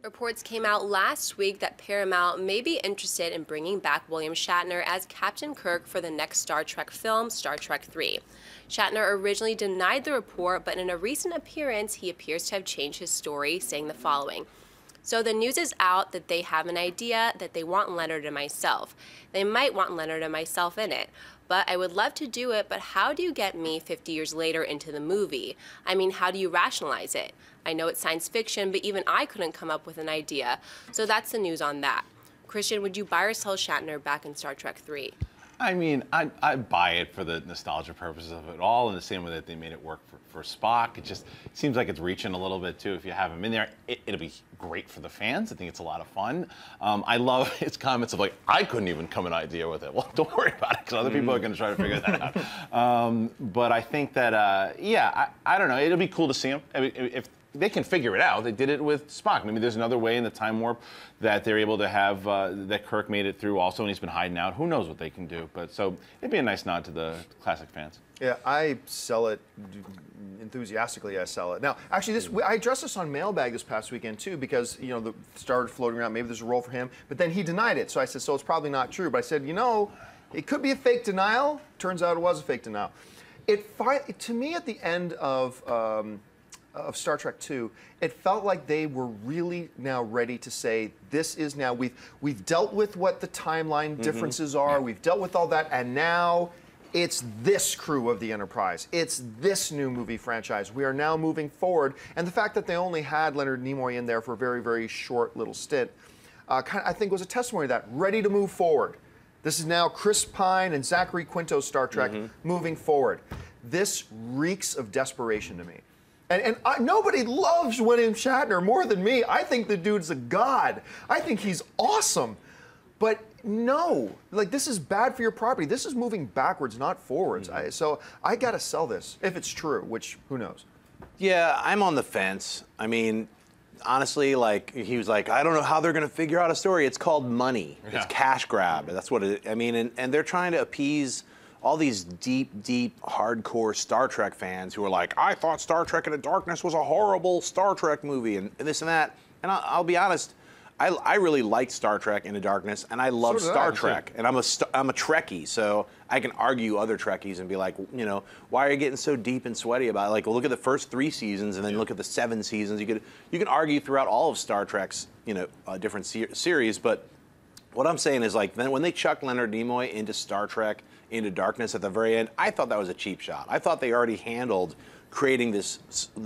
Reports came out last week that Paramount may be interested in bringing back William Shatner as Captain Kirk for the next Star Trek film, Star Trek III. Shatner originally denied the report, but in a recent appearance, he appears to have changed his story, saying the following. So the news is out that they have an idea that they want Leonard and myself. They might want Leonard and myself in it. But I would love to do it, but how do you get me 50 years later into the movie? I mean, how do you rationalize it? I know it's science fiction, but even I couldn't come up with an idea. So that's the news on that. Christian, would you buy or sell Shatner back in Star Trek III? I mean, I buy it for the nostalgia purposes of it all, in the same way that they made it work for Spock. It just seems like it's reaching a little bit, too. If you have him in there, it'll be great for the fans. I think it's a lot of fun. I love his comments of like, I couldn't even come an idea with it. Well, don't worry about it, because other people are going to try to figure that out. But I think that, yeah, I don't know. It'll be cool to see him. I mean, if they can figure it out. They did it with Spock. Maybe there's another way in the time warp that they're able to have, that Kirk made it through also, and he's been hiding out. Who knows what they can do? But so it'd be a nice nod to the classic fans. Yeah, I sell it enthusiastically. I sell it. Now, actually, I addressed this on Mailbag this past weekend too, because the started floating around. Maybe there's a role for him, but then he denied it. So I said, so it's probably not true. But I said, it could be a fake denial. Turns out it was a fake denial. To me, at the end of Star Trek II, it felt like they were really now ready to say, this is now, we've dealt with what the timeline differences are, we've dealt with all that, and now it's this crew of the Enterprise. It's this new movie franchise. We are now moving forward. And the fact that they only had Leonard Nimoy in there for a very, very short little stint, I think was a testimony to that, ready to move forward. This is now Chris Pine and Zachary Quinto's Star Trek moving forward. This reeks of desperation to me. And nobody loves William Shatner more than me. I think the dude's a god. I think he's awesome. But no, like, this is bad for your property. This is moving backwards, not forwards. So I gotta sell this, if it's true, which, who knows? Yeah, I'm on the fence. I mean, honestly, like, he was like, I don't know how they're gonna figure out a story. It's called money. Yeah. It's cash grab. That's what it is. I mean, and they're trying to appease all these deep, hardcore Star Trek fans who are like, I thought Star Trek Into Darkness was a horrible Star Trek movie, and this and that. And I'll be honest, I really liked Star Trek Into Darkness, and I love Star Trek, and I'm a Trekkie, so I can argue other Trekkies and be like, why are you getting so deep and sweaty about it? Like, well, look at the first 3 seasons, and then look at the 7 seasons. You can argue throughout all of Star Trek's, different series, but what I'm saying is, like, then when they chucked Leonard Nimoy into Star Trek Into Darkness at the very end, I thought that was a cheap shot. I thought they already handled creating this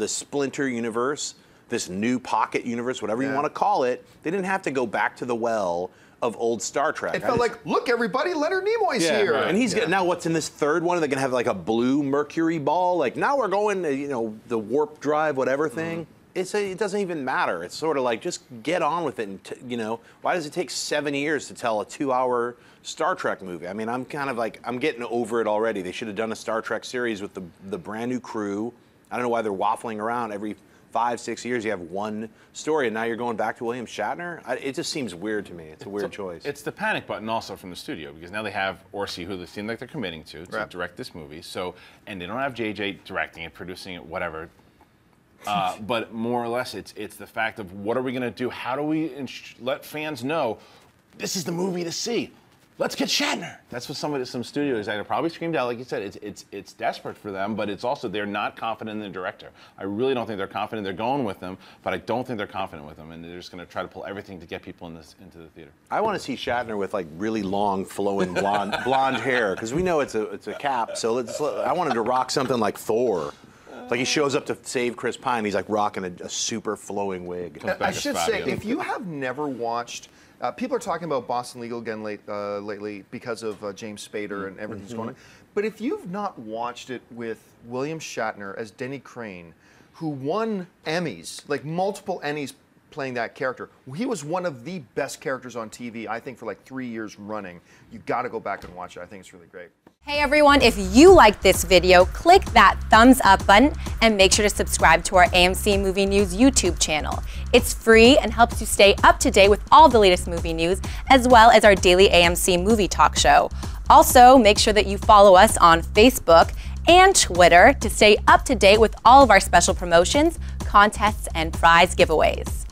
splinter universe, this new pocket universe, whatever you want to call it. They didn't have to go back to the well of old Star Trek. It felt like, look, everybody, Leonard Nimoy's here. Right. And he's now what's in this third one? Are they gonna have like a blue Mercury ball? Like, now we're going to, the warp drive, whatever thing. It doesn't even matter. It's sort of like, just get on with it. And why does it take 7 years to tell a 2-hour Star Trek movie? I mean, I'm kind of like, I'm getting over it already. They should have done a Star Trek series with the brand new crew. I don't know why they're waffling around every 5-6 years. You have one story, and now you're going back to William Shatner. It just seems weird to me. It's a weird choice. It's the panic button also from the studio, because now they have Orci, who they seem like they're committing to direct this movie. So, and they don't have JJ directing it, producing it, whatever. But more or less, it's the fact of, what are we going to do? How do we let fans know this is the movie to see? Let's get Shatner. That's what some studios are probably screamed out. Like you said, it's desperate for them, but it's also, they're not confident in the director. I really don't think they're confident. They're going with them, but I don't think they're confident with them, and they're just going to try to pull everything to get people into the theater. I want to see Shatner with like really long, flowing blonde hair, because we know it's a cap. So I want him to rock something like Thor. Like, he shows up to save Chris Pine, he's like rocking a super flowing wig. I should say, if you have never watched, people are talking about Boston Legal again lately because of James Spader and everything's going on. But if you've not watched it with William Shatner as Denny Crane, who won Emmys, like multiple Emmys playing that character, he was one of the best characters on TV, I think, for like 3 years running. You got to go back and watch it. I think it's really great. Hey everyone, if you liked this video, click that thumbs up button and make sure to subscribe to our AMC Movie News YouTube channel. It's free and helps you stay up to date with all the latest movie news, as well as our daily AMC movie talk show. Also, make sure that you follow us on Facebook and Twitter to stay up to date with all of our special promotions, contests, and prize giveaways.